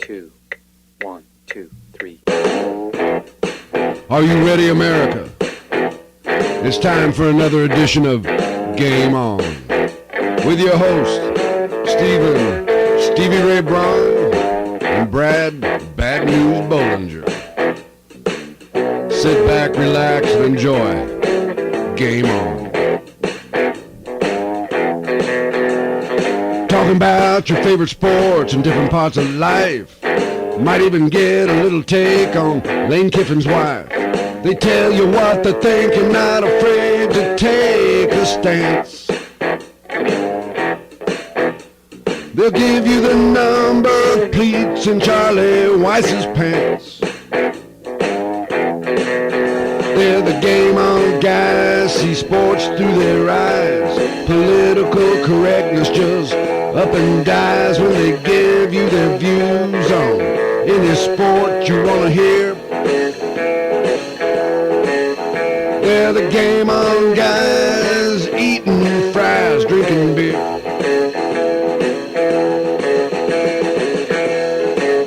2. 1, 2, 3. Are you ready, America? It's time for another edition of Game On with your host, Stevie Ray Braun and Brad Bad News Bollinger. Sit back, relax, and enjoy. Game On. Talking about your favorite sports and different parts of life. Might even get a little take on Lane Kiffin's wife. They tell you what they think and not afraid to take a stance. They'll give you the number of pleats in Charlie Weiss's pants. They're the game on guys, see sports through their eyes. Political correctness just up and dies when they give you their views on any sport you want to hear. They're the game on guys, eating fries, drinking beer.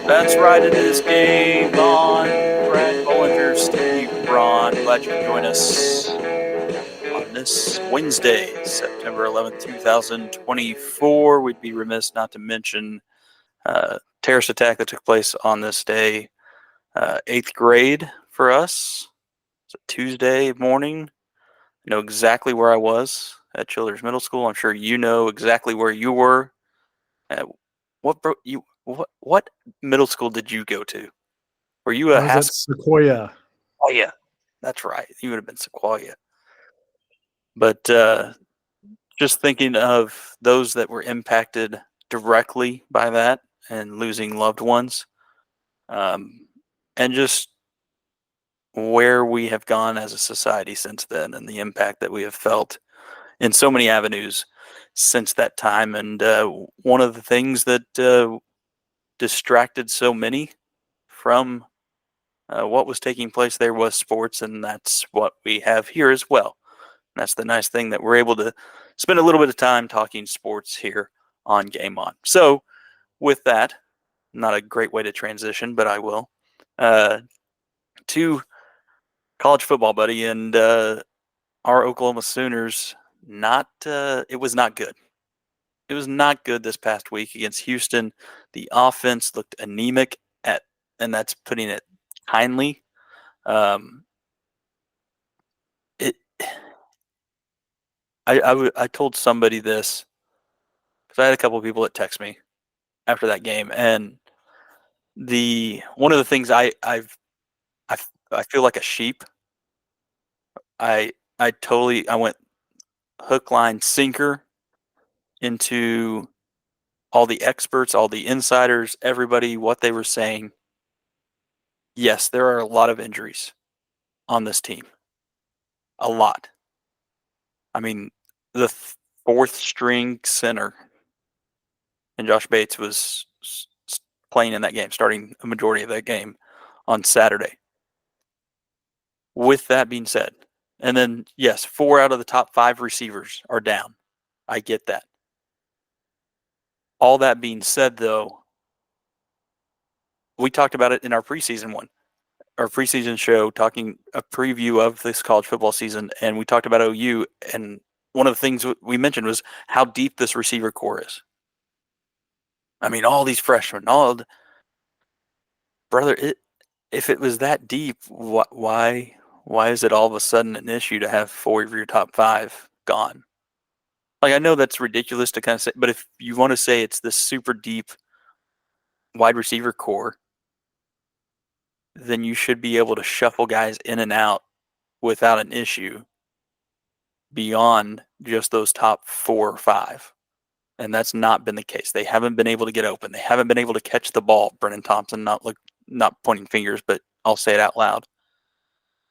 That's right, it is Game On. Brad Bollinger, Steve Braun, glad you can join us on this Wednesday, September 11th, 2024. We'd be remiss not to mention terrorist attack that took place on this day, 8th grade for us. It's a Tuesday morning. I know exactly where I was at Childers Middle School. I'm sure you know exactly where you were. What middle school did you go to? Were you I was at Sequoia. Oh yeah, that's right. You would have been Sequoia. But just thinking of those that were impacted directly by that and losing loved ones, and just where we have gone as a society since then and the impact that we have felt in so many avenues since that time. And one of the things that distracted so many from what was taking place there was sports, and that's what we have here as well. And that's the nice thing, that we're able to spend a little bit of time talking sports here on Game On. So with that, not a great way to transition, but I will, to college football, buddy, and our Oklahoma Sooners. It was not good. It was not good this past week against Houston. The offense looked anemic and that's putting it kindly. I told somebody this because I had a couple of people that text me after that game, and one of the things I feel like a sheep. I went hook, line, sinker into all the experts, all the insiders, everybody, what they were saying. Yes, there are a lot of injuries on this team. A lot. I mean, the fourth string center and Josh Bates was playing in that game, starting a majority of that game on Saturday. With that being said, and then, yes, 4 out of the top 5 receivers are down. I get that. All that being said, though, we talked about it in our preseason show, talking a preview of this college football season, and we talked about OU, and one of the things we mentioned was how deep this receiver core is. I mean, all these freshmen, if it was that deep, why is it all of a sudden an issue to have 4 of your top 5 gone? Like, I know that's ridiculous to kind of say, but if you want to say it's this super deep wide receiver core, then you should be able to shuffle guys in and out without an issue beyond just those top 4 or 5. And that's not been the case. They haven't been able to get open. They haven't been able to catch the ball. Brennan Thompson, not pointing fingers, but I'll say it out loud.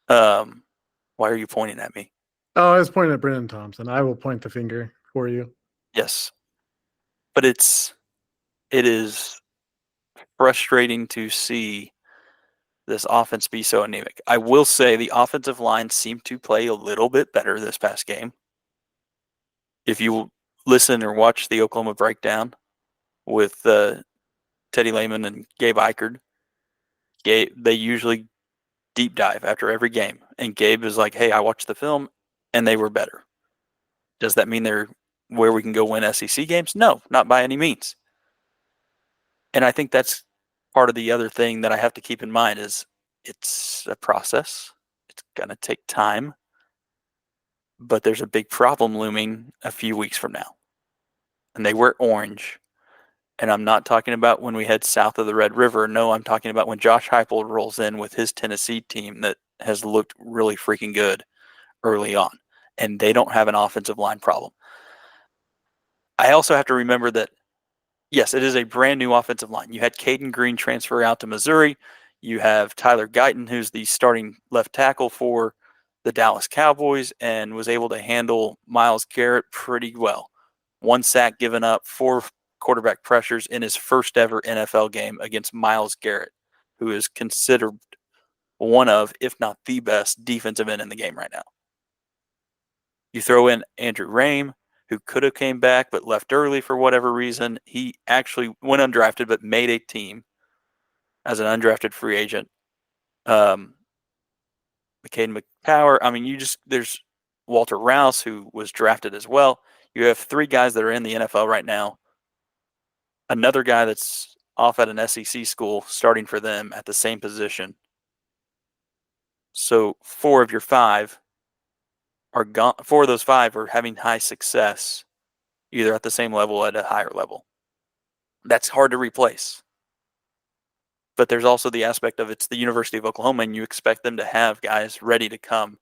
Why are you pointing at me? Oh, I was pointing at Brennan Thompson. I will point the finger for you. Yes. But it is frustrating to see this offense be so anemic. I will say the offensive line seemed to play a little bit better this past game. If you listen or watch the Oklahoma breakdown with Teddy Lehman and Gabe Eichert. They usually deep dive after every game, and Gabe is like, "Hey, I watched the film, and they were better." Does that mean they're where we can go win SEC games? No, not by any means. And I think that's part of the other thing that I have to keep in mind is it's a process. It's going to take time, but there's a big problem looming a few weeks from now. And they wear orange. And I'm not talking about when we head south of the Red River. No, I'm talking about when Josh Heupel rolls in with his Tennessee team that has looked really freaking good early on. And they don't have an offensive line problem. I also have to remember that, yes, it is a brand new offensive line. You had Caden Green transfer out to Missouri. You have Tyler Guyton, who's the starting left tackle for the Dallas Cowboys and was able to handle Myles Garrett pretty well. 1 sack given up, 4 quarterback pressures in his first ever NFL game against Myles Garrett, who is considered one of, if not the best, defensive end in the game right now. You throw in Andrew Rame, who could have came back but left early for whatever reason. He actually went undrafted but made a team as an undrafted free agent. McCain McPower. I mean, there's Walter Rouse, who was drafted as well. You have 3 guys that are in the NFL right now. Another guy that's off at an SEC school starting for them at the same position. So 4 of your 5 are gone. 4 of those 5 are having high success, either at the same level or at a higher level. That's hard to replace. But there's also the aspect of it's the University of Oklahoma, and you expect them to have guys ready to come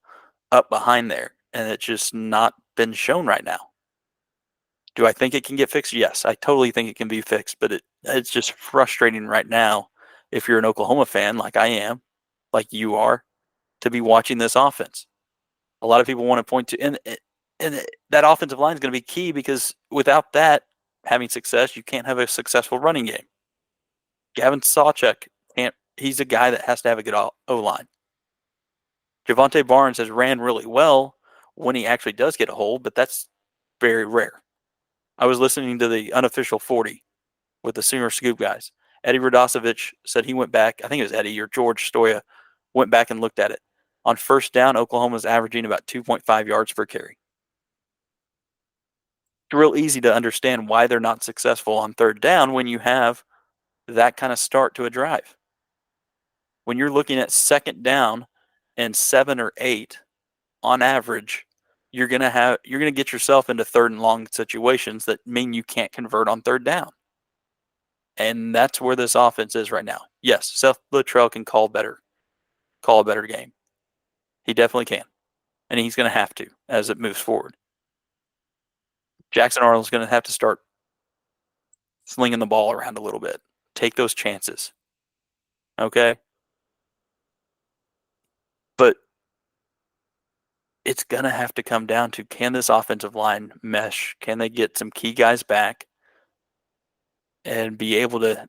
up behind there, and it's just not been shown right now. Do I think it can get fixed? Yes, I totally think it can be fixed, but it's just frustrating right now if you're an Oklahoma fan like I am, like you are, to be watching this offense. A lot of people want to point to, and that offensive line is going to be key because without that having success, you can't have a successful running game. Gavin Sawchuk he's a guy that has to have a good O-line. Javonte Barnes has ran really well when he actually does get a hold, but that's very rare. I was listening to the unofficial 40 with the Sooner Scoop guys. Eddie Radosevich said he went back, I think it was Eddie or George Stoya, went back and looked at it. On first down, Oklahoma's averaging about 2.5 yards per carry. It's real easy to understand why they're not successful on third down when you have that kind of start to a drive. When you're looking at second down and 7 or 8 on average, you're gonna get yourself into third and long situations that mean you can't convert on third down. And that's where this offense is right now. Yes, Seth Littrell can call a better game. He definitely can. And he's going to have to as it moves forward. Jackson Arnold's going to have to start slinging the ball around a little bit. Take those chances. Okay? But it's going to have to come down to, can this offensive line mesh? Can they get some key guys back and be able to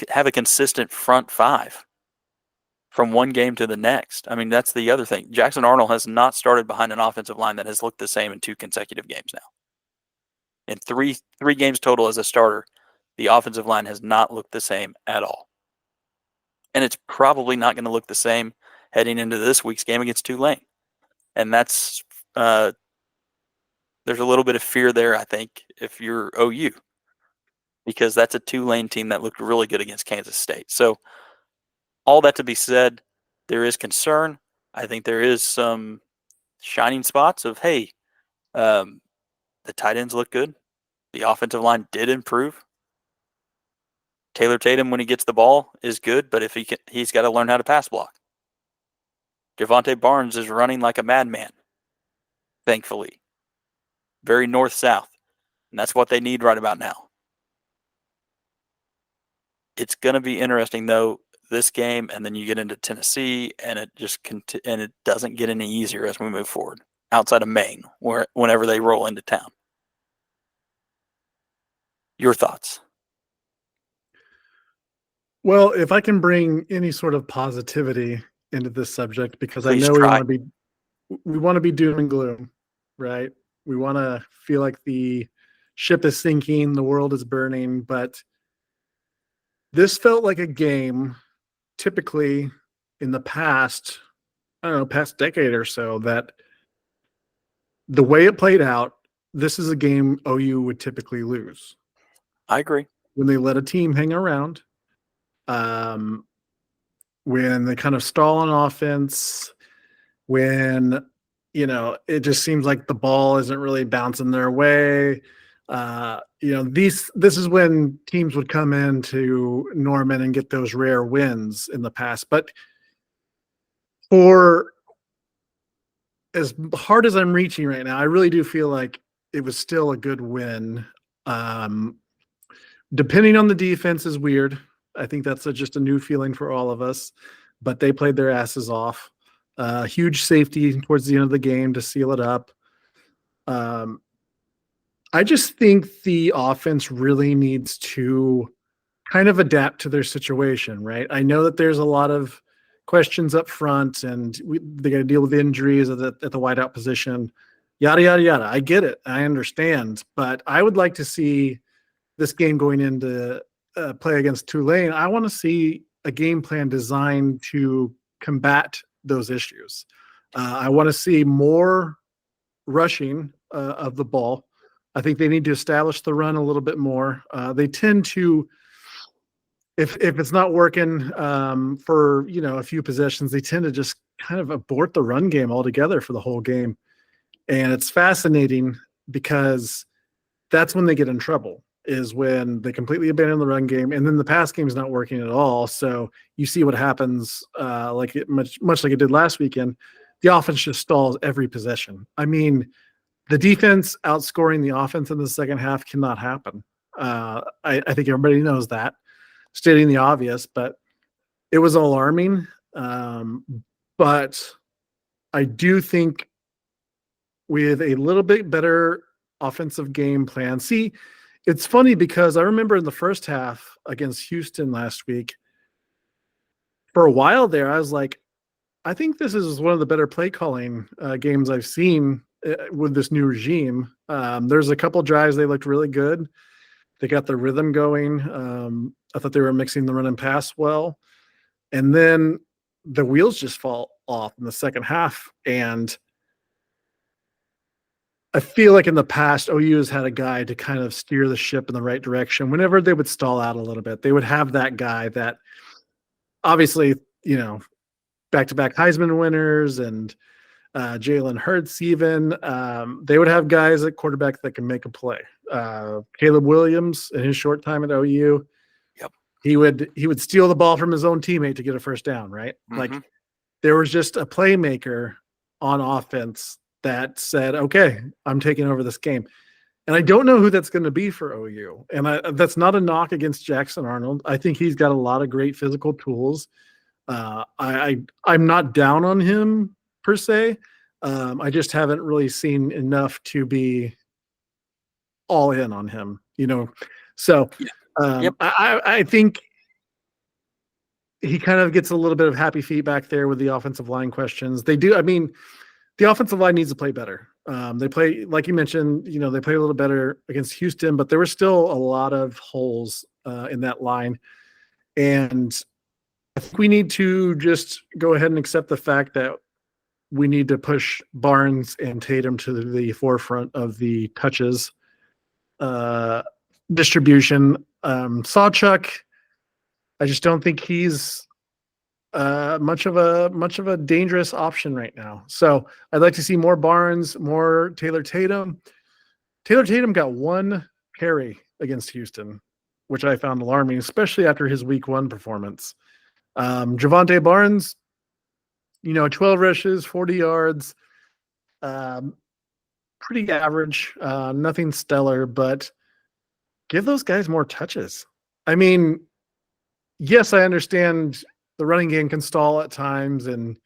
have a consistent front 5 from one game to the next? I mean, that's the other thing. Jackson Arnold has not started behind an offensive line that has looked the same in 2 consecutive games now. In three games total as a starter, the offensive line has not looked the same at all. And it's probably not going to look the same heading into this week's game against Tulane. And that's there's a little bit of fear there, I think, if you're OU, because that's a Tulane team that looked really good against Kansas State. So all that to be said, there is concern. I think there is some shining spots of, hey, the tight ends look good. The offensive line did improve. Taylor Tatum, when he gets the ball, is good, but if he's got to learn how to pass block. Javonte Barnes is running like a madman, thankfully. Very north-south, and that's what they need right about now. It's going to be interesting, though, this game, and then you get into Tennessee, and it doesn't get any easier as we move forward, outside of Maine, whenever they roll into town. Your thoughts? Well, if I can bring any sort of positivity into this subject, because Please I know try. we want to be doom and gloom, right? We want to feel like the ship is sinking, the world is burning, but This felt like a game typically in the past, I don't know, past decade or so, that the way it played out, this is a game OU would typically lose I agree. when they let a team hang around, um, when they kind of stall on offense, when it just seems like the ball isn't really bouncing their way. This is when teams would come into Norman and get those rare wins in the past. But for as hard as I'm reaching right now, I really do feel like it was still a good win. Um, Depending on the defense is weird. I think that's just a new feeling for all of us, but they played their asses off. Huge safety towards the end of the game to seal it up. I just think the offense really needs to kind of adapt to their situation, right? I know that there's a lot of questions up front, and they got to deal with injuries at the wideout position, yada, yada, yada. I get it. I understand. But I would like to see this game going into play against Tulane. I want to see a game plan designed to combat those issues. I want to see more rushing of the ball. I think they need to establish the run a little bit more. They tend to, if it's not working for a few possessions, they tend to just kind of abort the run game altogether for the whole game. And it's fascinating because that's when they get in trouble, is when they completely abandon the run game, and then the pass game is not working at all. So you see what happens, much like it did last weekend. The offense just stalls every possession. I mean, the defense outscoring the offense in the second half cannot happen. I think everybody knows that, stating the obvious, but it was alarming. But I do think with a little bit better offensive game plan. See, it's funny because I remember in the first half against Houston last week, for a while there, I was like, I think this is one of the better play calling games I've seen with this new regime. There's a couple drives they looked really good. They got the rhythm going. I thought they were mixing the run and pass well. And then the wheels just fall off in the second half. And I feel like in the past, OU has had a guy to kind of steer the ship in the right direction. Whenever they would stall out a little bit, they would have that guy that obviously, back-to-back Heisman winners and Jalen Hurts even. They would have guys at quarterback that can make a play. Caleb Williams in his short time at OU, Yep. he would steal the ball from his own teammate to get a first down, right? Mm-hmm. Like there was just a playmaker on offense that said, okay, I'm taking over this game. And I don't know who that's going to be for OU. And that's not a knock against Jackson Arnold. I think he's got a lot of great physical tools. I'm not down on him per se. I just haven't really seen enough to be all in on him, So Yep. I think he kind of gets a little bit of happy feet back there with the offensive line questions. They do. I mean, the offensive line needs to play better. They play, like you mentioned, they play a little better against Houston, but there were still a lot of holes in that line. And I think we need to just go ahead and accept the fact that we need to push Barnes and Tatum to the forefront of the touches distribution. Sawchuk, I just don't think he's much of a dangerous option right now. So I'd like to see more Barnes, more Taylor Tatum. Taylor Tatum got one carry against Houston, which I found alarming, especially after his week 1 performance. Javonte Barnes, 12 rushes, 40 yards, pretty average, nothing stellar, but give those guys more touches. I mean, yes, I understand the running game can stall at times and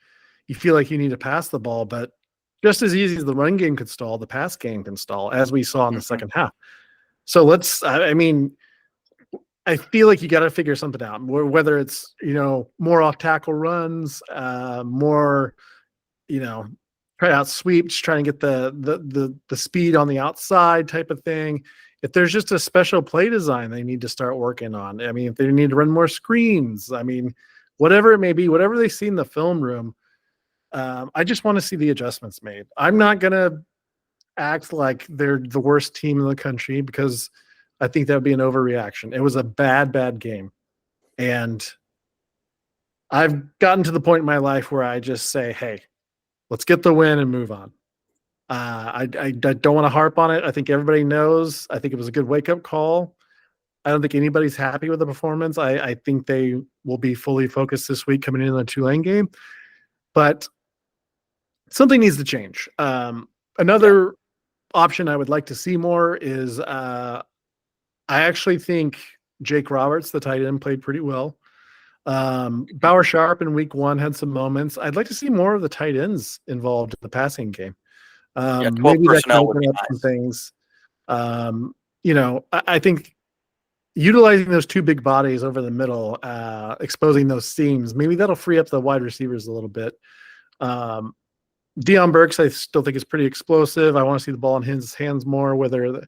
you feel like you need to pass the ball, but just as easy as the run game could stall, the pass game can stall, as we saw in the second half. So I feel like you got to figure something out, whether it's, more off tackle runs, more, try out sweeps, trying to get the speed on the outside type of thing. if there's just a special play design they need to start working on. I mean, if they need to run more screens, I mean, whatever it may be, whatever they see in the film room, I just want to see the adjustments made. I'm not going to act like they're the worst team in the country because I think that would be an overreaction. It was a bad, bad game. And I've gotten to the point in my life where I just say, hey, let's get the win and move on. I don't want to harp on it. I think everybody knows. I think it was a good wake-up call. I don't think anybody's happy with the performance. I think they will be fully focused this week coming into the Tulane game. But something needs to change. Another option I would like to see more is I actually think Jake Roberts, the tight end, played pretty well. Bauer Sharp in week 1 had some moments. I'd like to see more of the tight ends involved in the passing game. 12 Maybe that can personnel would open be up some nice. things. I think utilizing those 2 big bodies over the middle, exposing those seams, maybe that'll free up the wide receivers a little bit. Deion Burks, I still think is pretty explosive. I want to see the ball in his hands more, whether,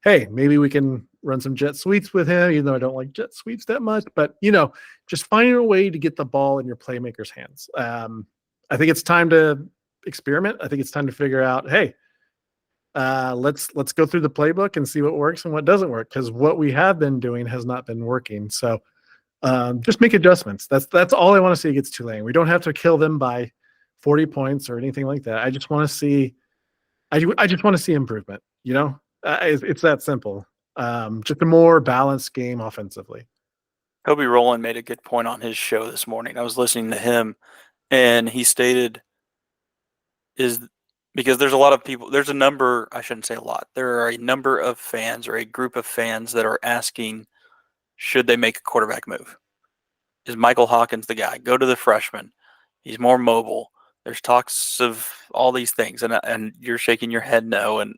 hey, maybe we can run some jet sweeps with him, even though I don't like jet sweeps that much, but just finding a way to get the ball in your playmakers' hands. I think it's time to experiment. I think it's time to figure out, hey, let's go through the playbook and see what works and what doesn't work, because what we have been doing has not been working. So just make adjustments. That's all I want to see against Tulane. We don't have to kill them by 40 points or anything like that. I just want to see improvement. It's that simple. Just a more balanced game offensively. Toby Rowland made a good point on his show this morning. I was listening to him, and he stated because there's a lot of people, there's a number, I shouldn't say a lot, there are a number of fans or a group of fans that are asking, should they make a quarterback move? Is Michael Hawkins the guy? Go to the freshman. He's more mobile. There's talks of all these things, and you're shaking your head no, and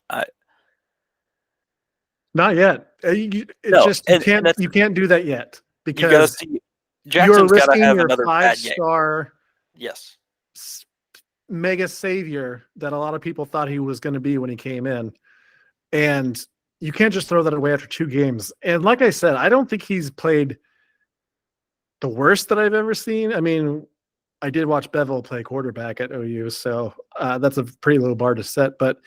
not yet. You can't do that yet, you got to because see you're Jackson's got to risking have your another bad game. 5-star Yes. mega savior that a lot of people thought he was going to be when he came in, and you can't just throw that away after 2 games. And like I said, I don't think he's played the worst that I've ever seen. I mean, I did watch Bevel play quarterback at OU, so that's a pretty low bar to set, but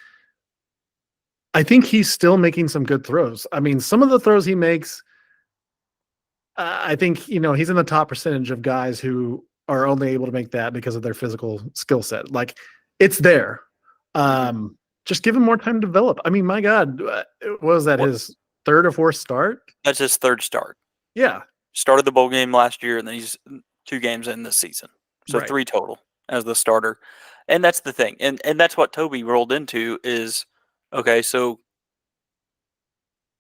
I think he's still making some good throws. I mean, some of the throws he makes, I think, he's in the top percentage of guys who are only able to make that because of their physical skill set. Like, it's there. Just give him more time to develop. I mean, my God, was that his 3rd or 4th start? That's his 3rd start. Yeah. Started the bowl game last year, and then he's 2 games in this season. So Right. 3 total as the starter. And that's the thing. And that's what Toby rolled into is, okay, so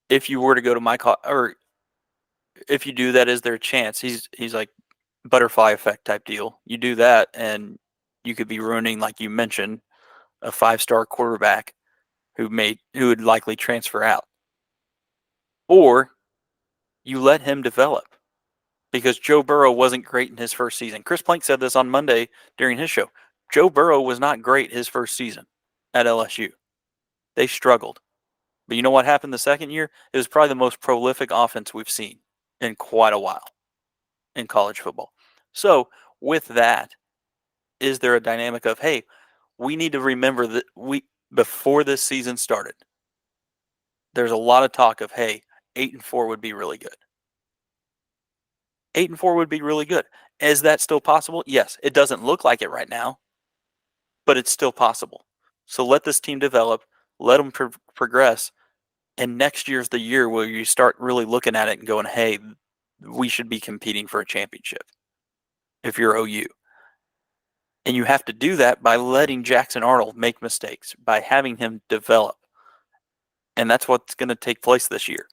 if you were to go to or if you do that, is there a chance? He's like butterfly effect type deal. You do that, and you could be ruining, like you mentioned, a 5-star quarterback who would likely transfer out. Or you let him develop. Because Joe Burrow wasn't great in his first season. Chris Plank said this on Monday during his show. Joe Burrow was not great his first season at LSU. They struggled. But you know what happened the second year? It was probably the most prolific offense we've seen in quite a while in college football. So with that, is there a dynamic of, hey, we need to remember that before this season started, there's a lot of talk of, hey, 8-4 would be really good. 8-4 would be really good. Is that still possible? Yes. It doesn't look like it right now, but it's still possible. So let this team develop, let them progress, and next year's the year where you start really looking at it and going, hey, we should be competing for a championship if you're OU. And you have to do that by letting Jackson Arnold make mistakes, by having him develop. And that's what's going to take place this year.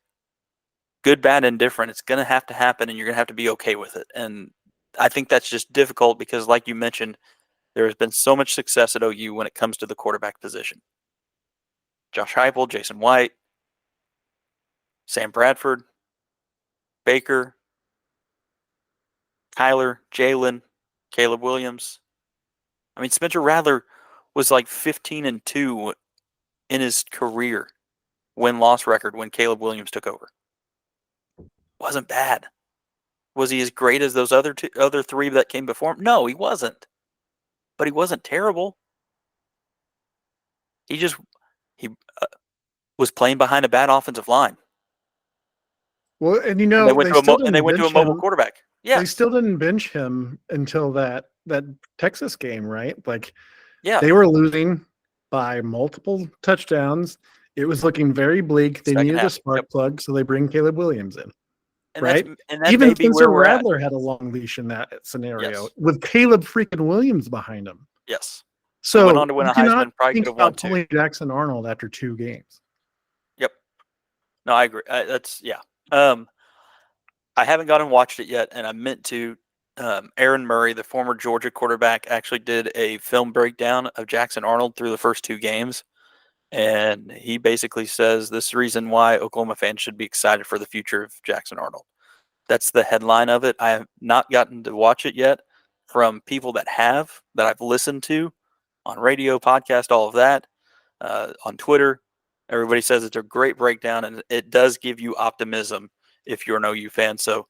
Good, bad, indifferent. It's going to happen, and you're going to have to be okay with it. And I think that's just difficult because, like you mentioned, there has been so much success at OU when it comes to the quarterback position. Josh Heupel, Jason White, Sam Bradford, Baker, Kyler, Jalen, Caleb Williams. I mean, Spencer Rattler was like 15-2 in his career win-loss record when Caleb Williams took over. Wasn't bad. Was he as great as those other three that came before him? No, he wasn't. But he wasn't terrible. He was playing behind a bad offensive line. Well, and they went to a mobile quarterback. Yeah, they still didn't bench him until that Texas game, right? Like, yeah, they were losing by multiple touchdowns. It was looking very bleak. They needed a spark plug, so they bring Caleb Williams in. And right? That even may be Spencer where we're Rattler at. had a long leash in that scenario Yes. with Caleb freaking Williams behind him. Yes. So he went on to win a Heisman. Probably could have won two. Pulling Jackson Arnold after 2 games. Yep. No, I agree. I haven't gone and watched it yet, and I meant to. Aaron Murray, the former Georgia quarterback, actually did a film breakdown of Jackson Arnold through the first 2 games. And he basically says this is the reason why Oklahoma fans should be excited for the future of Jackson Arnold. That's the headline of it. I have not gotten to watch it yet. From people that I've listened to on radio, podcast, all of that, on Twitter, everybody says it's a great breakdown, and it does give you optimism if you're an OU fan. So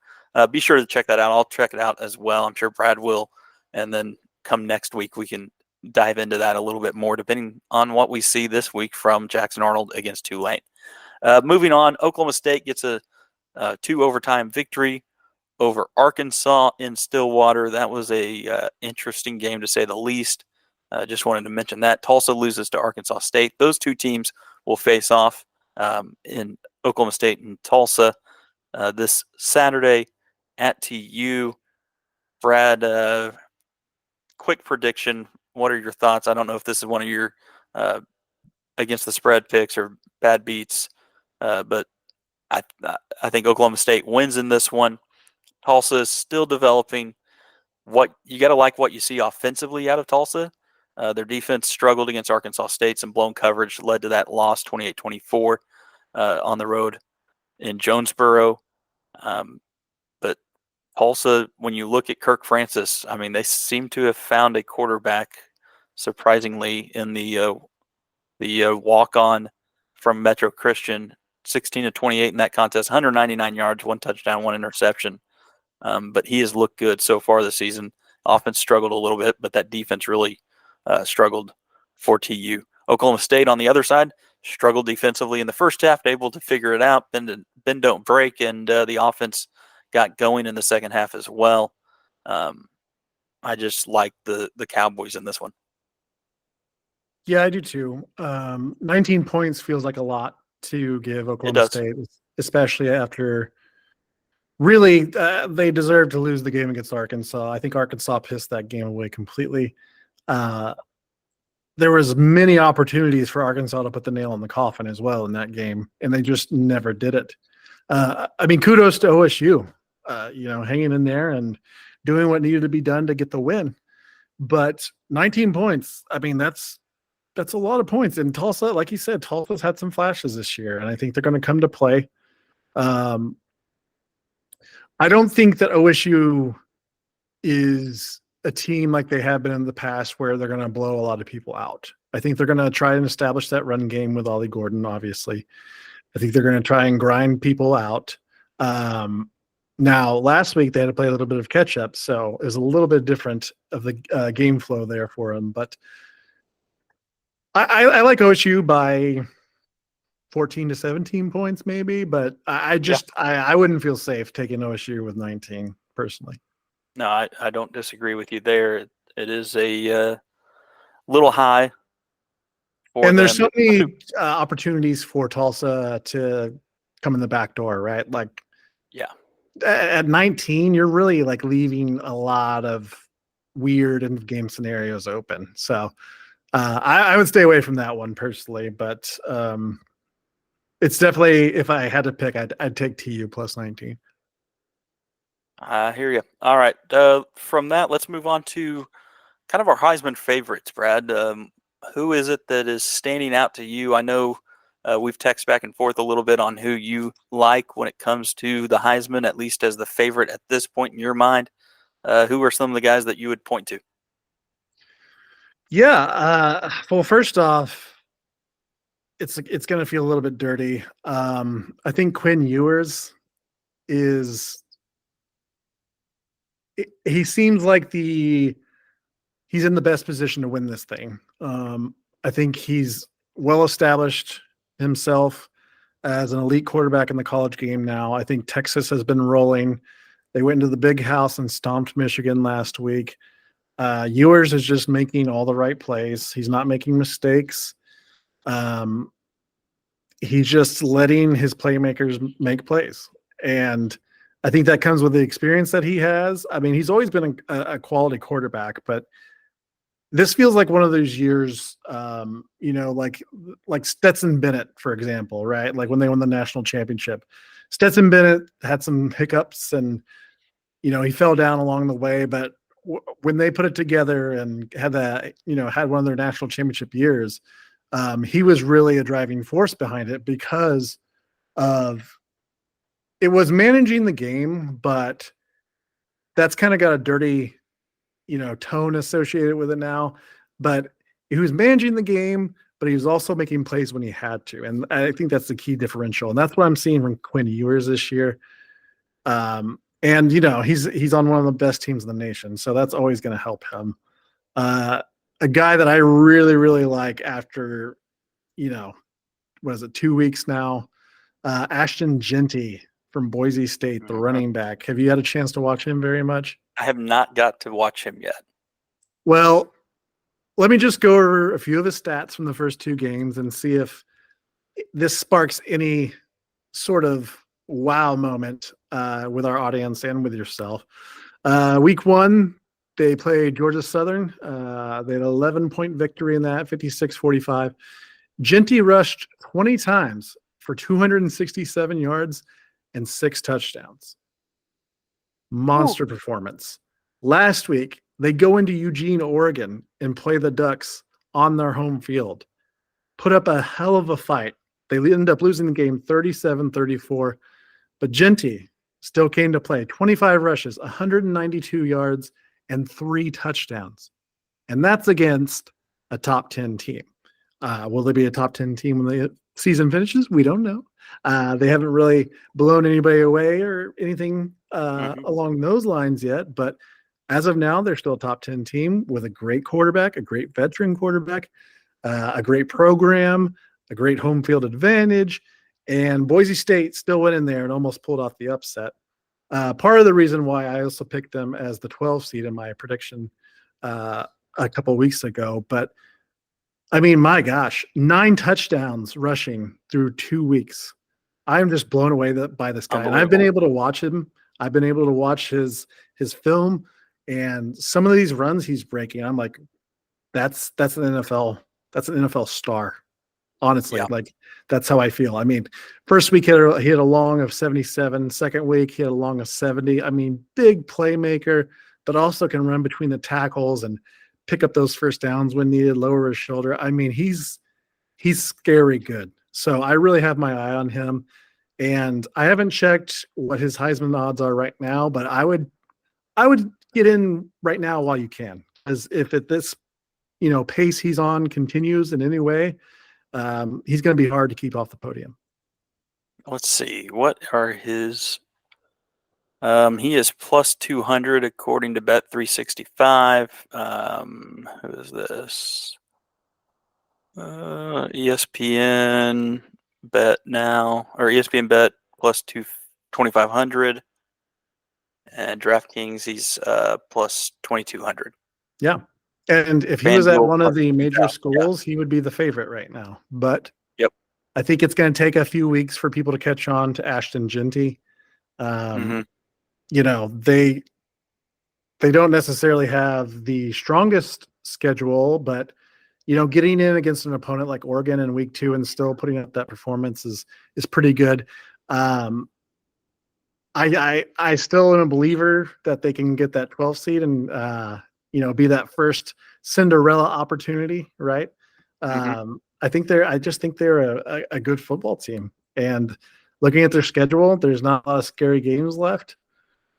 be sure to check that out. I'll check it out as well. I'm sure Brad will. And then come next week, we can dive into that a little bit more, depending on what we see this week from Jackson Arnold against Tulane. Moving on, Oklahoma State gets a 2 overtime victory over Arkansas in Stillwater. That was a interesting game, to say the least. Just wanted to mention that. Tulsa loses to Arkansas State. Those 2 teams will face off in Oklahoma State and Tulsa this Saturday at TU. Brad, quick prediction. What are your thoughts? I don't know if this is one of your against the spread picks or bad beats, but I think Oklahoma State wins in this one. Tulsa is still developing. You got to like what you see offensively out of Tulsa. Their defense struggled against Arkansas State. Some blown coverage led to that loss, 28-24, on the road in Jonesboro. But Tulsa, when you look at Kirk Francis, I mean, they seem to have found a quarterback, surprisingly, in the walk-on from Metro Christian, 16-28 in that contest, 199 yards, 1 touchdown, 1 interception. But he has looked good so far this season. Offense struggled a little bit, but that defense really struggled for TU. Oklahoma State, on the other side, struggled defensively in the first half, able to figure it out, bend don't break, and the offense got going in the second half as well. I just like the Cowboys in this one. Yeah, I do too. 19 points feels like a lot to give Oklahoma State, especially after really they deserve to lose the game against Arkansas. I think Arkansas pissed that game away completely. There was many opportunities for Arkansas to put the nail in the coffin as well in that game, and they just never did it. I mean, kudos to OSU, hanging in there and doing what needed to be done to get the win. But 19 points, I mean, that's a lot of points. And Tulsa, like you said, Tulsa's had some flashes this year, and I think they're going to come to play. I don't think that OSU is a team like they have been in the past where they're going to blow a lot of people out. I think they're going to try and establish that run game with Ollie Gordon, obviously. I think they're going to try and grind people out. Now, last week they had to play a little bit of catch up, so it was a little bit different of the game flow there for them. But I like OSU by 14 to 17 points, maybe. But I wouldn't feel safe taking OSU with 19 personally. No, I don't disagree with you there. It is a little high. And there's so many opportunities for Tulsa to come in the back door, right? Like, yeah, at 19, you're really like leaving a lot of weird end of game scenarios open. So I would stay away from that one personally, but it's definitely, if I had to pick, I'd take TU plus 19. I hear you. All right. From that, let's move on to kind of our Heisman favorites, Brad. Who is it that is standing out to you? I know we've texted back and forth a little bit on who you like when it comes to the Heisman, at least as the favorite at this point in your mind. Who are some of the guys that you would point to? Yeah. Well, first off, it's going to feel a little bit dirty. I think Quinn Ewers he seems like he's in the best position to win this thing. I think he's well established himself as an elite quarterback in the college game now. I think Texas has been rolling. They went into the big house and stomped Michigan last week. Ewers is just making all the right plays. He's not making mistakes. He's just letting his playmakers make plays. And I think that comes with the experience that he has. I mean, he's always been a quality quarterback, but this feels like one of those years, like Stetson Bennett, for example, right? Like when they won the national championship. Stetson Bennett had some hiccups and, he fell down along the way, but when they put it together and had had one of their national championship years, he was really a driving force behind it because of it was managing the game, but that's kind of got a dirty, tone associated with it now. But he was managing the game, but he was also making plays when he had to. And I think that's the key differential. And that's what I'm seeing from Quinn Ewers this year. And he's on one of the best teams in the nation, so that's always going to help him. A guy that I really, really like after, what is it, 2 weeks now? Ashton Genty from Boise State, the running back. Have you had a chance to watch him very much? I have not got to watch him yet. Well, let me just go over a few of his stats from the first 2 games and see if this sparks any sort of wow moment with our audience and with yourself. Week 1, they played Georgia Southern. They had an 11-point victory in that, 56-45. Genty rushed 20 times for 267 yards and 6 touchdowns. Monster performance. Last week, they go into Eugene, Oregon, and play the Ducks on their home field. Put up a hell of a fight. They end up losing the game 37-34, but Genty still came to play. 25 rushes, 192 yards, and 3 touchdowns. And that's against a top 10 team. Will they be a top 10 team when the season finishes? We don't know. They haven't really blown anybody away or anything along those lines yet. But as of now, they're still a top 10 team with a great quarterback, a great veteran quarterback, a great program, a great home field advantage. And Boise State still went in there and almost pulled off the upset. Part of the reason why I also picked them as the 12 seed in my prediction a couple of weeks ago. But I mean, my gosh, 9 touchdowns rushing through 2 weeks. I'm just blown away by this guy. And I've been able to watch him. I've been able to watch his film, and some of these runs he's breaking. I'm like, that's an NFL star. Honestly, like that's how I feel. I mean, first week he had a long of 77. Second week he had a long of 70. I mean, big playmaker, but also can run between the tackles and pick up those first downs when needed, lower his shoulder. I mean, he's scary good. So I really have my eye on him. And I haven't checked what his Heisman odds are right now, but I would get in right now while you can. As if at this, pace he's on continues in any way, he's going to be hard to keep off the podium. Let's see. What are his he is plus 200 according to Bet365. Who is this? ESPN Bet now, or ESPN Bet plus 2,500. And DraftKings, he's plus 2,200. Yeah. And if he was at one of the major schools, he would be the favorite right now. But I think it's going to take a few weeks for people to catch on to Ashton Genty. They don't necessarily have the strongest schedule, but getting in against an opponent like Oregon in week 2 and still putting up that performance is pretty good. I still am a believer that they can get that 12 seed and be that first Cinderella opportunity, right? I just think they're a good football team. And looking at their schedule, there's not a lot of scary games left.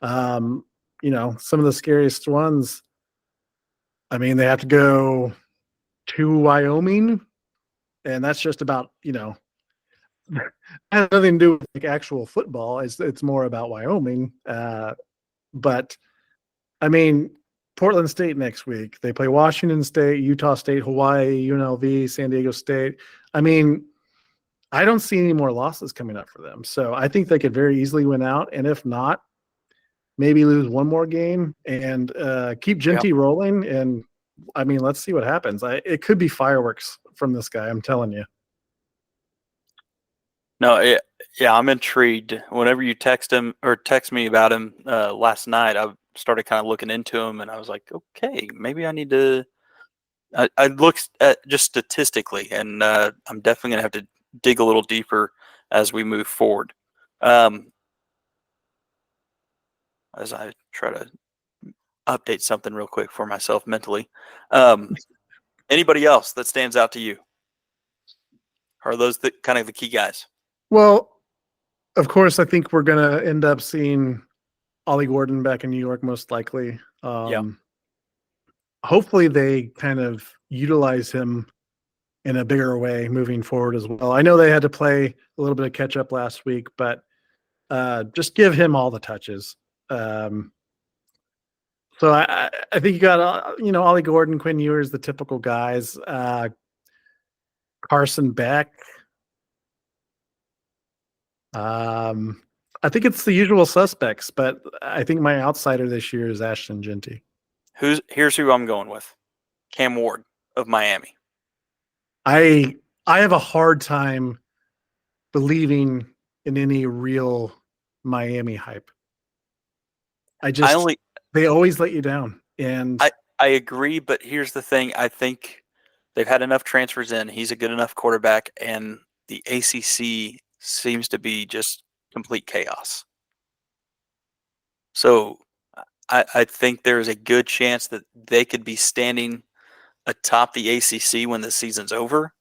Some of the scariest ones, I mean, they have to go to Wyoming and that's just about has nothing to do with like actual football. It's more about Wyoming. But I mean, Portland State next week. They play Washington State, Utah State, Hawaii, UNLV, San Diego State. I mean, I don't see any more losses coming up for them. So I think they could very easily win out. And if not, maybe lose one more game and keep Genty rolling. And I mean, let's see what happens. It could be fireworks from this guy. I'm telling you. No, yeah, I'm intrigued. Whenever you text me about him last night, I started kind of looking into him, and I was like, okay, maybe I need to. I looked at just statistically, and I'm definitely gonna have to dig a little deeper as we move forward. As I try to update something real quick for myself mentally. Anybody else that stands out to you? Are those kind of the key guys? Well, of course, I think we're going to end up seeing Ollie Gordon back in New York, most likely. Hopefully they kind of utilize him in a bigger way moving forward as well. I know they had to play a little bit of catch up last week, but just give him all the touches. So I think you got, Ollie Gordon, Quinn Ewers, the typical guys, Carson Beck. I think it's the usual suspects, but I think my outsider this year is Ashton Genty. Here's who I'm going with. Cam Ward of Miami. I have a hard time believing in any real Miami hype. They always let you down. And I agree, but here's the thing. I think they've had enough transfers in. He's a good enough quarterback, and the ACC seems to be just complete chaos. So I think there's a good chance that they could be standing atop the ACC when the season's over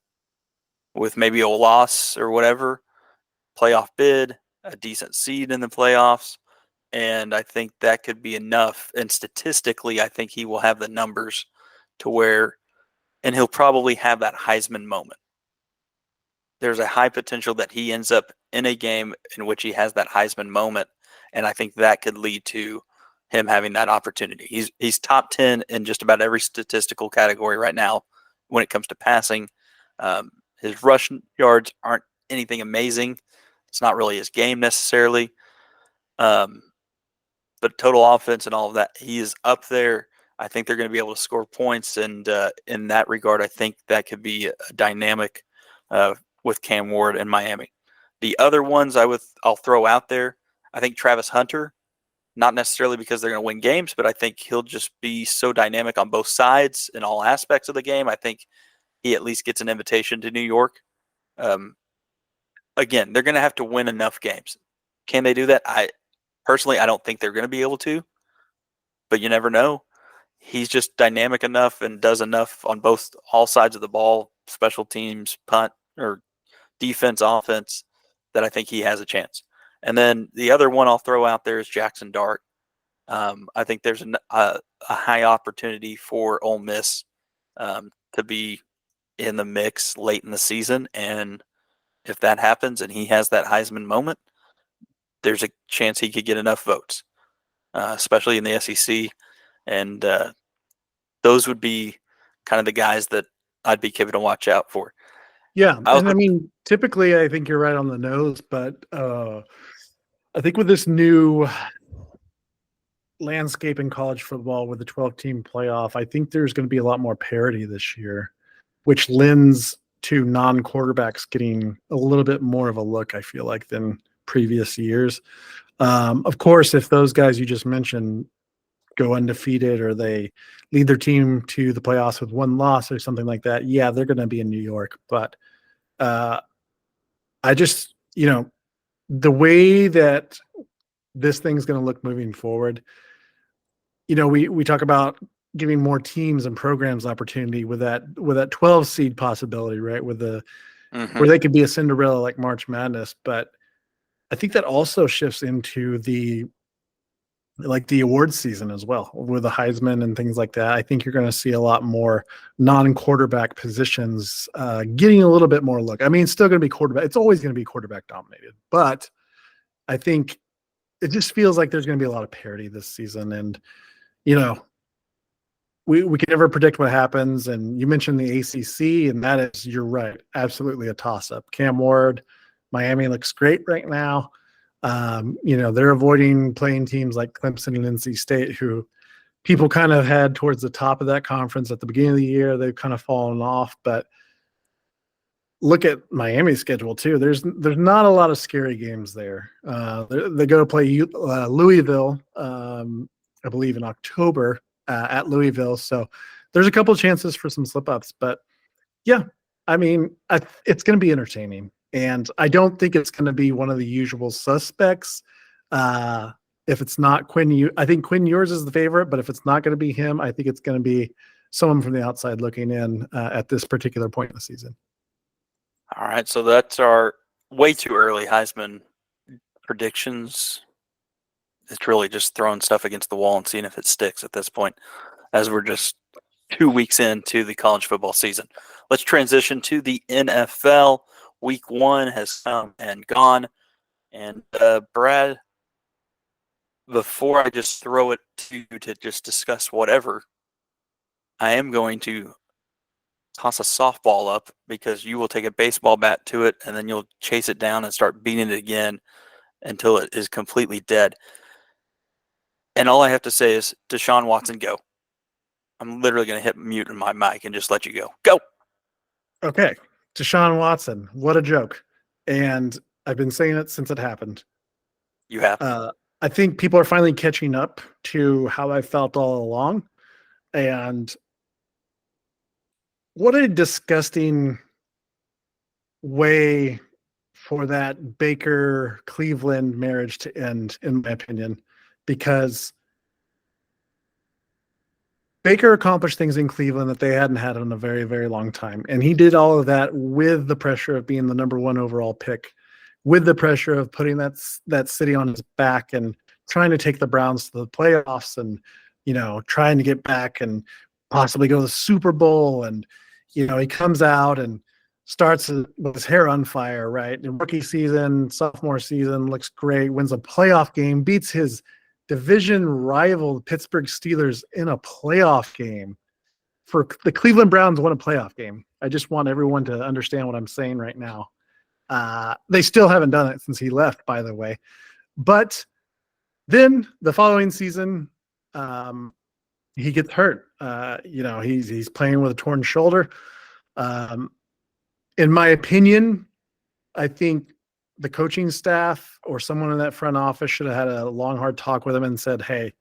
with maybe a loss or whatever, playoff bid, a decent seed in the playoffs. And I think that could be enough. And statistically, I think he will have the numbers to where, and he'll probably have that Heisman moment. There's a high potential that he ends up in a game in which he has that Heisman moment. And I think that could lead to him having that opportunity. He's top 10 in just about every statistical category right now when it comes to passing. His rushing yards aren't anything amazing. It's not really his game necessarily. But total offense and all of that, he is up there. I think they're going to be able to score points. And in that regard, I think that could be a dynamic with Cam Ward and Miami. The other ones I'll throw out there, I think Travis Hunter, not necessarily because they're going to win games, but I think he'll just be so dynamic on both sides in all aspects of the game. I think he at least gets an invitation to New York. Again, they're going to have to win enough games. Can they do that? Personally, I don't think they're going to be able to, but you never know. He's just dynamic enough and does enough on all sides of the ball, special teams, punt, or defense, offense, that I think he has a chance. And then the other one I'll throw out there is Jackson Dart. I think there's a high opportunity for Ole Miss to be in the mix late in the season. And if that happens and he has that Heisman moment, there's a chance he could get enough votes, especially in the SEC. And those would be kind of the guys that I'd be keeping a watch out for. Yeah. And I mean, typically I think you're right on the nose, but I think with this new landscape in college football with the 12-team playoff, I think there's going to be a lot more parity this year, which lends to non-quarterbacks getting a little bit more of a look, I feel like, than previous years. Of course, if those guys you just mentioned go undefeated or they lead their team to the playoffs with one loss or something like that, yeah, they're going to be in New York. But I just, the way that this thing's going to look moving forward, we talk about giving more teams and programs opportunity with that 12 seed possibility, right? With where they could be a Cinderella like March Madness. But I think that also shifts into the like the awards season as well with the Heisman and things like that. I think you're going to see a lot more non-quarterback positions getting a little bit more look. I mean, it's still going to be quarterback. It's always going to be quarterback dominated, but I think it just feels like there's going to be a lot of parity this season. And, you know, we can never predict what happens. And you mentioned the ACC, and that is, you're right, absolutely a toss-up. Cam Ward, Miami looks great right now. You know, they're avoiding playing teams like Clemson and NC State, who people kind of had towards the top of that conference at the beginning of the year. They've kind of fallen off, but look at Miami's schedule too. There's not a lot of scary games there. They go to play Louisville, I believe, in October at Louisville. So there's a couple of chances for some slip ups, but yeah, I mean, it's going to be entertaining. And I don't think it's going to be one of the usual suspects. If it's not Quinn, I think Quinn Ewers is the favorite, but if it's not going to be him, I think it's going to be someone from the outside looking in at this particular point in the season. All right, so that's our way too early Heisman predictions. It's really just throwing stuff against the wall and seeing if it sticks at this point, as we're just 2 weeks into the college football season. Let's transition to the NFL. Week 1 has come and gone. And Brad, before I just throw it to you to just discuss whatever, I am going to toss a softball up because you will take a baseball bat to it and then you'll chase it down and start beating it again until it is completely dead. And all I have to say is, Deshaun Watson, go. I'm literally going to hit mute in my mic and just let you go. Go. Okay. Deshaun Watson, what a joke. And I've been saying it since it happened. You have. I think people are finally catching up to how I felt all along. And what a disgusting way for that Baker-Cleveland marriage to end, in my opinion, because Baker accomplished things in Cleveland that they hadn't had in a very, very long time. And he did all of that with the pressure of being the number 1 overall pick, with the pressure of putting that city on his back and trying to take the Browns to the playoffs and, you know, trying to get back and possibly go to the Super Bowl. And, you know, he comes out and starts with his hair on fire, right? In rookie season, sophomore season, looks great, wins a playoff game, beats his division rival, the Pittsburgh Steelers, in a playoff game. For the Cleveland Browns won a playoff game. I just want everyone to understand what I'm saying right now. They still haven't done it since he left, by the way. But then the following season, he gets hurt. You know, he's playing with a torn shoulder. In my opinion, I think the coaching staff or someone in that front office should have had a long, hard talk with him and said, hey,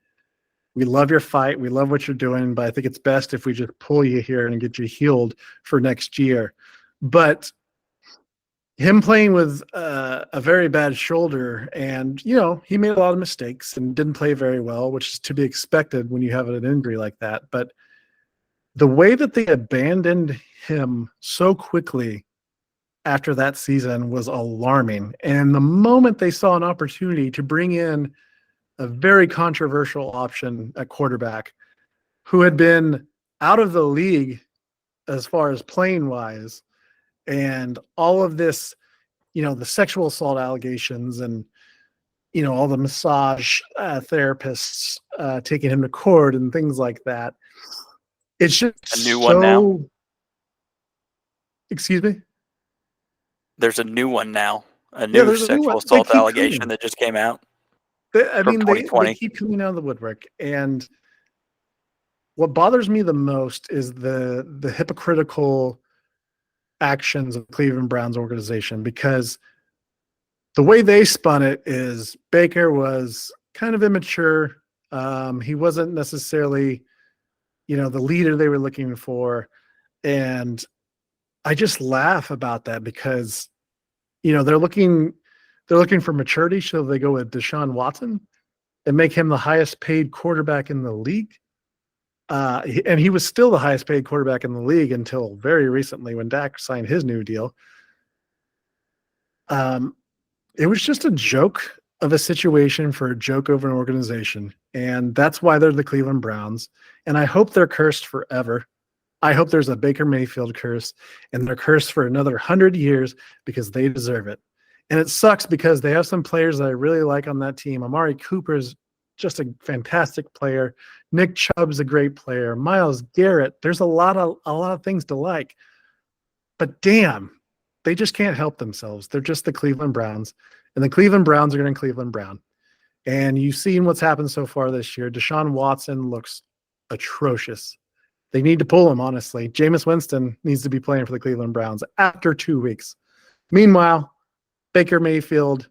we love your fight. We love what you're doing, but I think it's best if we just pull you here and get you healed for next year. But him playing with a very bad shoulder, and, you know, he made a lot of mistakes and didn't play very well, which is to be expected when you have an injury like that. But the way that they abandoned him so quickly after that season was alarming. And the moment they saw an opportunity to bring in a very controversial option at quarterback who had been out of the league as far as playing wise, and all of this, you know, the sexual assault allegations and, you know, all the massage therapists taking him to court and things like that. It's just a new one now. Excuse me? There's a new one now. A new sexual assault allegation that just came out. They keep coming out of the woodwork. And what bothers me the most is the hypocritical actions of the Cleveland Browns organization, because the way they spun it is Baker was kind of immature. He wasn't necessarily, you know, the leader they were looking for. And I just laugh about that because, you know, they're looking for maturity. So they go with Deshaun Watson and make him the highest paid quarterback in the league. And he was still the highest paid quarterback in the league until very recently when Dak signed his new deal. It was just a joke of a situation for a joke of an organization, and that's why they're the Cleveland Browns. And I hope they're cursed forever. I hope there's a Baker Mayfield curse, and they're cursed for another 100 years because they deserve it. And it sucks because they have some players that I really like on that team. Amari Cooper's just a fantastic player. Nick Chubb's a great player. Myles Garrett. There's a lot of things to like. But damn, they just can't help themselves. They're just the Cleveland Browns, and the Cleveland Browns are going to Cleveland Brown. And you've seen what's happened so far this year. Deshaun Watson looks atrocious. They need to pull him, honestly. Jameis Winston needs to be playing for the Cleveland Browns after 2 weeks. Meanwhile, Baker Mayfield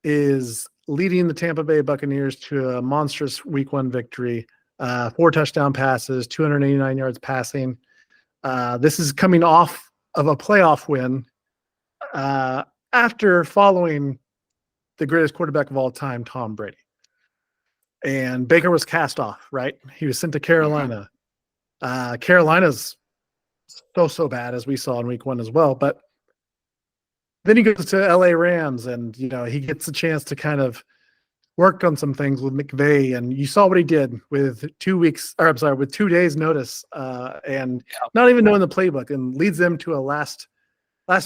is leading the Tampa Bay Buccaneers to a monstrous Week 1 victory. 4 touchdown passes, 289 yards passing. This is coming off of a playoff win after following the greatest quarterback of all time, Tom Brady. And Baker was cast off, right? He was sent to Carolina. Carolina's so bad, as we saw in Week 1 as well. But then he goes to LA Rams, and he gets a chance to kind of work on some things with McVay, and you saw what he did with 2 weeks, or I'm sorry, with 2 days notice, and not even knowing the playbook, and leads them to a last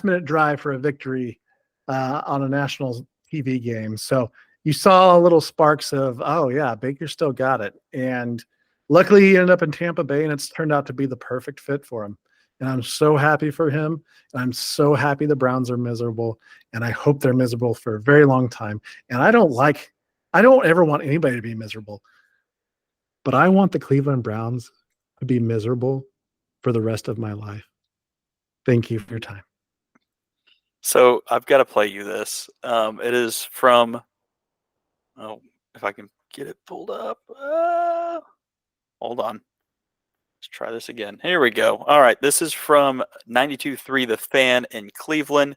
minute drive for a victory on a national TV game. So you saw little sparks of, oh yeah, Baker still got it. And luckily he ended up in Tampa Bay, and it's turned out to be the perfect fit for him. And I'm so happy for him. And I'm so happy the Browns are miserable. And I hope they're miserable for a very long time. And I don't ever want anybody to be miserable. But I want the Cleveland Browns to be miserable for the rest of my life. Thank you for your time. So I've got to play you this. It is from, if I can get it pulled up. Hold on. Let's try this again. Here we go. All right. This is from 92.3 The Fan in Cleveland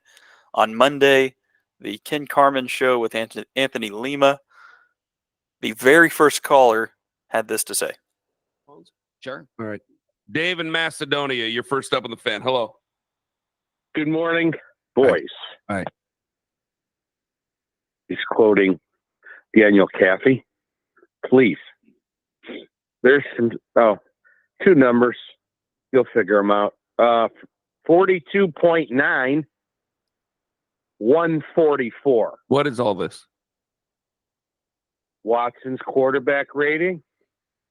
on Monday. The Ken Carman show with Anthony Lima. The very first caller had this to say. Sure. All right. Dave in Macedonia, you're first up on The Fan. Hello. Good morning, boys. All right. He's quoting Daniel Caffey. Please. There's some, two numbers. You'll figure them out. 42.9, 144. What is all this? Watson's quarterback rating,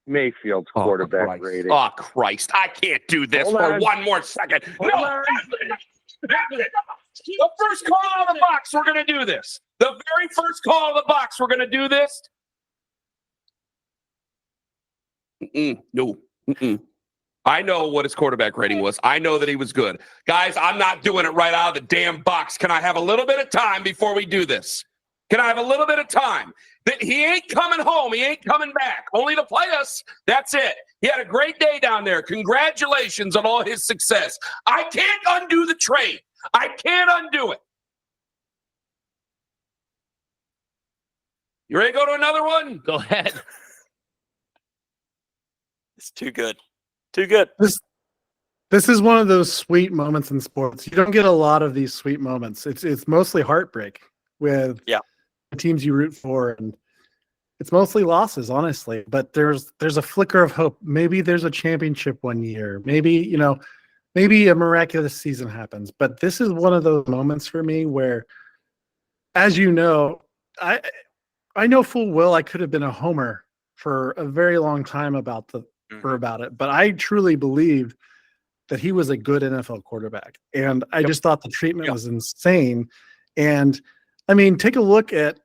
Mayfield's quarterback Christ. rating. Oh, Christ. I can't do this Hold for on. one more second. Hold No. on. The first call out of the box, we're going to do this. The very first call of the box, we're going to do this. No. I know what his quarterback rating was. I know that he was good. Guys, I'm not doing it right out of the damn box. Can I have a little bit of time before we do this? Can I have a little bit of time? That he ain't coming home. He ain't coming back. Only to play us. That's it. He had a great day down there. Congratulations on all his success. I can't undo the trade. I can't undo it. You ready to go to another one? Go ahead. It's too good. Too good. This is one of those sweet moments in sports. You don't get a lot of these sweet moments. It's mostly heartbreak with the teams you root for, and it's mostly losses, honestly. But there's a flicker of hope. Maybe there's a championship one year. Maybe a miraculous season happens. But this is one of those moments for me where, as you know, I know full well I could have been a homer for a very long time about it, but I truly believed that he was a good NFL quarterback, and I just thought the treatment was insane. And I mean, take a look at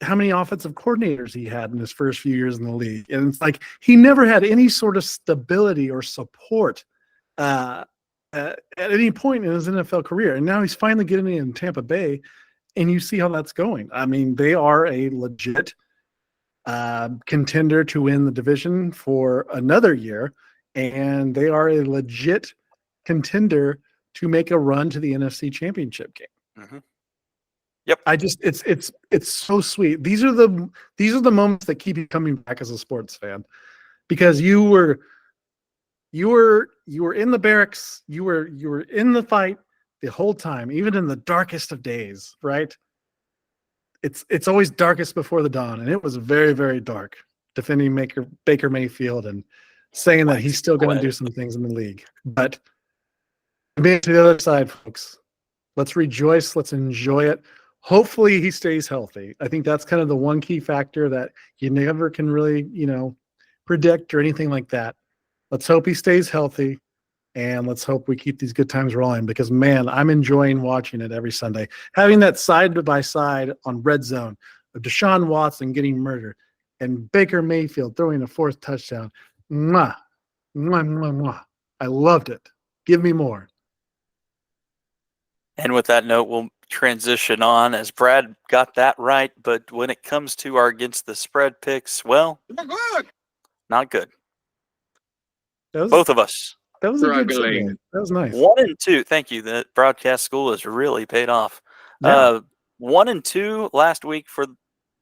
how many offensive coordinators he had in his first few years in the league, and it's like he never had any sort of stability or support at any point in his NFL career. And now he's finally getting in Tampa Bay, and you see how that's going. I mean, they are a legit contender to win the division for another year, and they are a legit contender to make a run to the NFC Championship game. Mm-hmm. Yep. It's so sweet. These are the moments that keep you coming back as a sports fan, because you were in the barracks, you were in the fight the whole time, even in the darkest of days, right? it's always darkest before the dawn, and it was very, very dark defending Baker Mayfield and saying that he's still going to do some things in the league. But being to the other side, folks, let's rejoice. Let's enjoy it. Hopefully he stays healthy. I think that's kind of the one key factor that you never can really, predict or anything like that. Let's hope he stays healthy, and let's hope we keep these good times rolling because, man, I'm enjoying watching it every Sunday. Having that side-by-side on Red Zone of Deshaun Watson getting murdered and Baker Mayfield throwing a fourth touchdown. Mwah, mwah, mwah, mwah. I loved it. Give me more. And with that note, we'll transition on as Brad got that right. But when it comes to our against the spread picks, well, not good. Both of us. That was a good segment. That was nice. 1 and 2. Thank you. The broadcast school has really paid off. Yeah. 1 and 2 last week for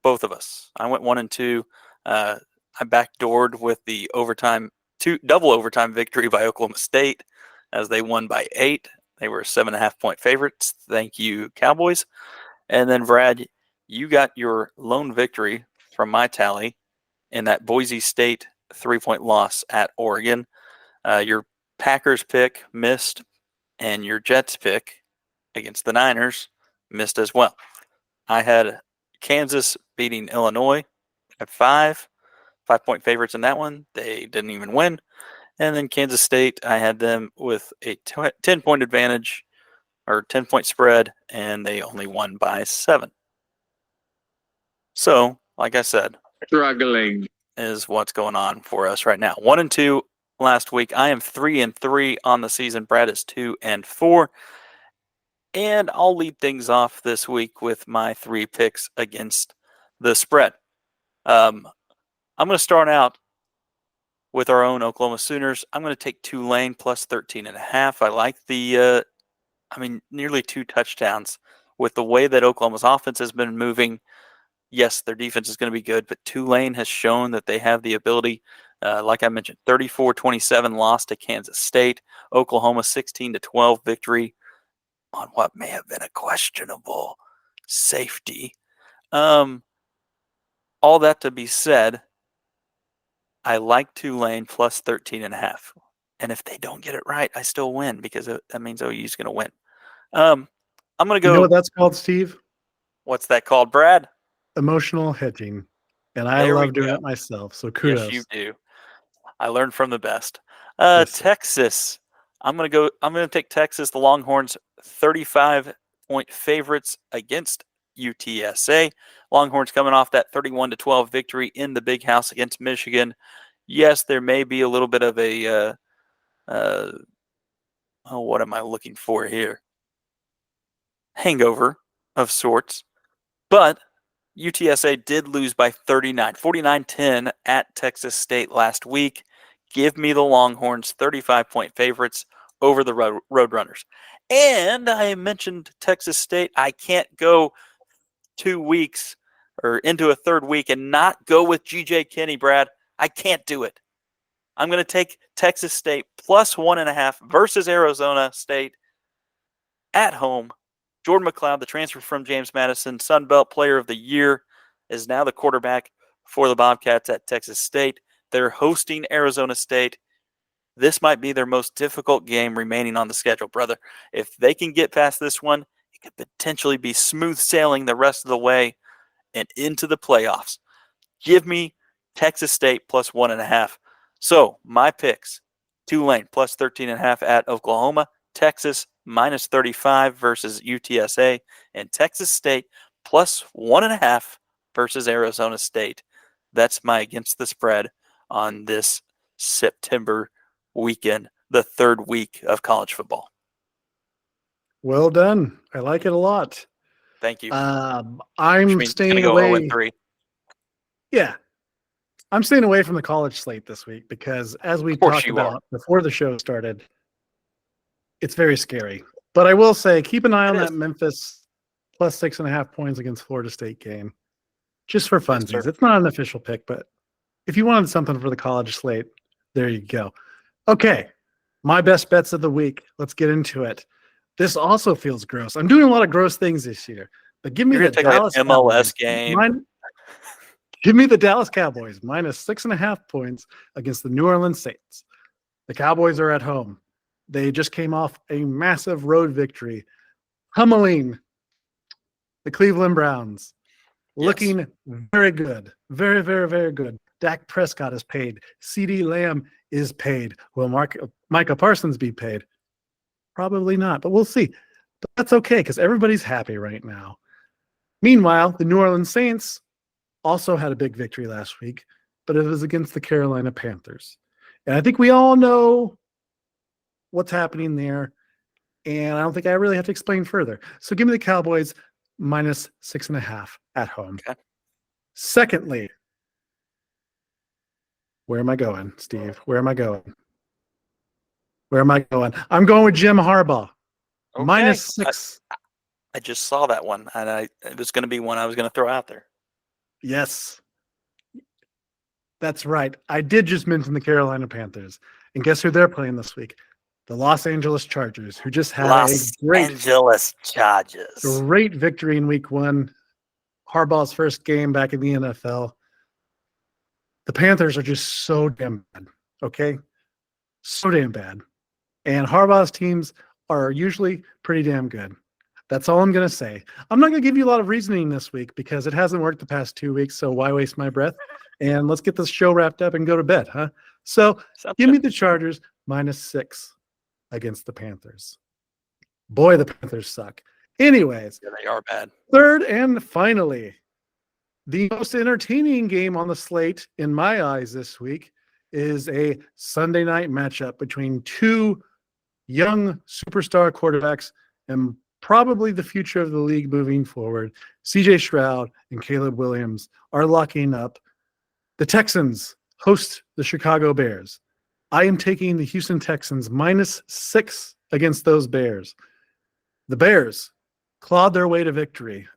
both of us. I went 1 and 2. I backdoored with the double overtime victory by Oklahoma State as they won by 8. They were 7.5-point favorites. Thank you, Cowboys. And then, Brad, you got your lone victory from my tally in that Boise State 3-point loss at Oregon. Your Packers pick missed, and your Jets pick against the Niners missed as well. I had Kansas beating Illinois at 5.5-point favorites in that one. They didn't even win. And then Kansas State, I had them with a 10-point advantage or 10-point spread, and they only won by 7. So, like I said, Struggling is what's going on for us right now. 1 and 2 last week. I am 3 and 3 on the season. Brad is 2 and 4. And I'll lead things off this week with my 3 picks against the spread. I'm going to start out with our own Oklahoma Sooners. I'm going to take Tulane plus 13.5. I like the, nearly 2 touchdowns with the way that Oklahoma's offense has been moving. Yes, their defense is going to be good, but Tulane has shown that they have the ability. Like I mentioned, 34-27 loss to Kansas State. Oklahoma 16-12 victory on what may have been a questionable safety. All that to be said, I like Tulane plus 13.5. And if they don't get it right, I still win because that means OU is going to win. I'm going to go. You know what that's called, Steve? What's that called, Brad? Emotional hedging. And I love doing it myself. So kudos. Yes, you do. I learned from the best. Yes, Texas. I'm going to take Texas, the Longhorns, 35-point favorites against UTSA. Longhorns coming off that 31-12 victory in the Big House against Michigan. Yes, there may be a little bit of a what am I looking for here? Hangover of sorts. But UTSA did lose by 49-10 at Texas State last week. Give me the Longhorns, 35-point favorites over the Roadrunners. And I mentioned Texas State. I can't go 2 weeks or into a third week and not go with G.J. Kinney, Brad. I can't do it. I'm going to take Texas State plus 1.5 versus Arizona State at home. Jordan McLeod, the transfer from James Madison, Sun Belt Player of the Year, is now the quarterback for the Bobcats at Texas State. They're hosting Arizona State. This might be their most difficult game remaining on the schedule, brother. If they can get past this one, it could potentially be smooth sailing the rest of the way and into the playoffs. Give me Texas State plus 1.5. So my picks, Tulane plus 13.5 at Oklahoma, Texas minus 35 versus UTSA, and Texas State plus 1.5 versus Arizona State. That's my against the spread on this September weekend, the third week of college football. Well done. I like it a lot. Thank you. I'm staying go away. 0-3. Yeah. I'm staying away from the college slate this week because as we talked about before the show started, it's very scary. But I will say, keep an eye on that Memphis plus 6.5 points against Florida State game. Just for funsies. Yes, it's not an official pick, but if you wanted something for the college slate, there you go. Okay. My best bets of the week. Let's get into it. This also feels gross. I'm doing a lot of gross things this year. But give me You're the going to take Dallas an MLS Cowboys. game. Give me the Dallas Cowboys minus 6.5 points against the New Orleans Saints. The Cowboys are at home. They just came off a massive road victory, pummeling the Cleveland Browns. Looking very good. Very, very, very good. Dak Prescott is paid. CeeDee Lamb is paid. Will Micah Parsons be paid? Probably not, but we'll see. But that's okay because everybody's happy right now. Meanwhile, the New Orleans Saints also had a big victory last week, but it was against the Carolina Panthers. And I think we all know what's happening there. And I don't think I really have to explain further. So give me the Cowboys minus 6.5 at home. Okay. Secondly, where am I going, Steve? Where am I going? Where am I going? I'm going with Jim Harbaugh. Okay. Minus 6. I just saw that one, and it was going to be one I was going to throw out there. Yes. That's right. I did just mention the Carolina Panthers. And guess who they're playing this week? The Los Angeles Chargers, who just had Los Angeles Chargers. great victory in week 1. Harbaugh's first game back in the NFL. The Panthers are just so damn bad, okay? So damn bad. And Harbaugh's teams are usually pretty damn good. That's all I'm going to say. I'm not going to give you a lot of reasoning this week because it hasn't worked the past 2 weeks, so why waste my breath? And let's get this show wrapped up and go to bed, huh? So give me the Chargers minus 6 against the Panthers. Boy, the Panthers suck. Anyways. Yeah, they are bad. Third and finally, the most entertaining game on the slate in my eyes this week is a Sunday night matchup between two young superstar quarterbacks and probably the future of the league moving forward. CJ Stroud and Caleb Williams are locking up. The Texans host the Chicago Bears. I am taking the Houston Texans minus 6 against those Bears. The Bears clawed their way to victory.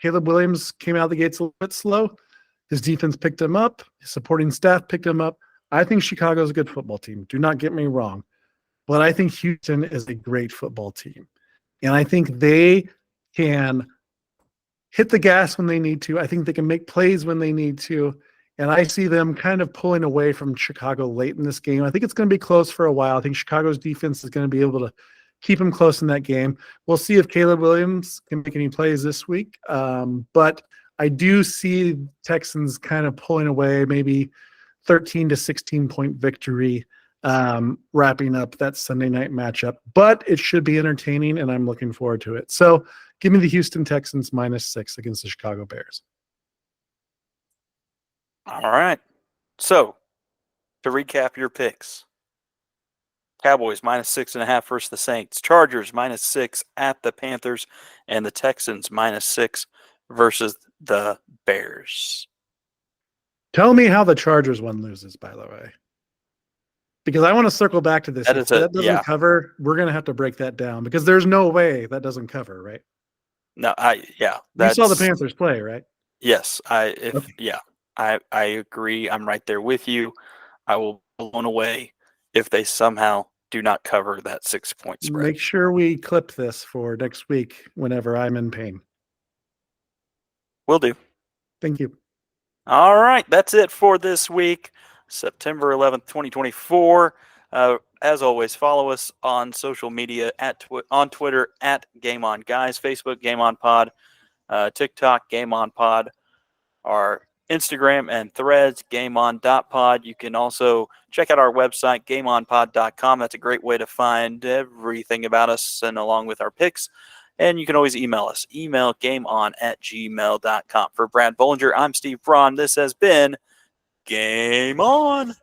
Caleb Williams came out of the gates a little bit slow. His defense picked him up. His supporting staff picked him up. I think Chicago's a good football team. Do not get me wrong. But I think Houston is a great football team. And I think they can hit the gas when they need to. I think they can make plays when they need to. And I see them kind of pulling away from Chicago late in this game. I think it's going to be close for a while. I think Chicago's defense is going to be able to keep them close in that game. We'll see if Caleb Williams can make any plays this week. But I do see Texans kind of pulling away, maybe 13 to 16 point victory, wrapping up that Sunday night matchup. But it should be entertaining, and I'm looking forward to it. So give me the Houston Texans minus 6 against the Chicago Bears. All right. So to recap your picks. Cowboys minus 6.5 versus the Saints. Chargers minus 6 at the Panthers. And the Texans minus 6 versus the Bears. Tell me how the Chargers one loses, by the way. Because I want to circle back to this. If that doesn't cover, we're going to have to break that down because there's no way that doesn't cover, right? No, you saw the Panthers play, right? Yes. I agree. I'm right there with you. I will be blown away if they somehow do not cover that 6-point spread. Make sure we clip this for next week whenever I'm in pain. Will do. Thank you. All right. That's it for this week, September 11th, 2024. As always, follow us on social media on Twitter at Game On Guys, Facebook Game On Pod, TikTok Game On Pod, our Instagram and Threads, gameon.pod. You can also check out our website, gameonpod.com. That's a great way to find everything about us and along with our picks. And you can always email us, gameon@gmail.com. For Brad Bollinger, I'm Steve Braun. This has been Game On.